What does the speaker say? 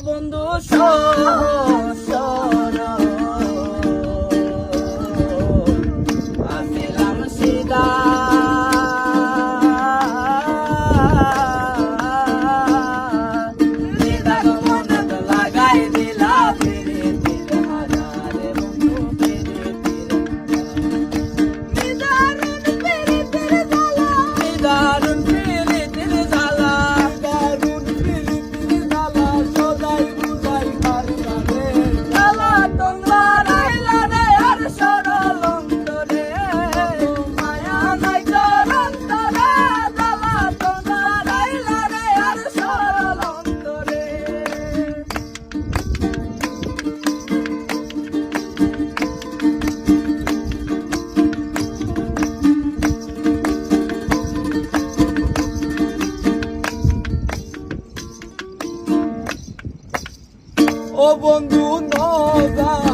বন্ধু শোন আসিলাম সিধা লাগাই দিলা ফিরে ফিরে হাজারে বন্ধু ফিরে ফিরে নিদারুন ফিরে ফিরে জ্বালা নিদারুন ফিরে ফিরে জ্বালা নিদারুন ফিরে ফিরে জ্বালা সদাই বুঝাই পারবে জ্বালা তোমরা রাইলা রে আর সরল অন্তরে মায়া নাই করন্তরে জ্বালা তোমরা রাইলা রে আর সরল অন্তরে ও বন্ধু নগা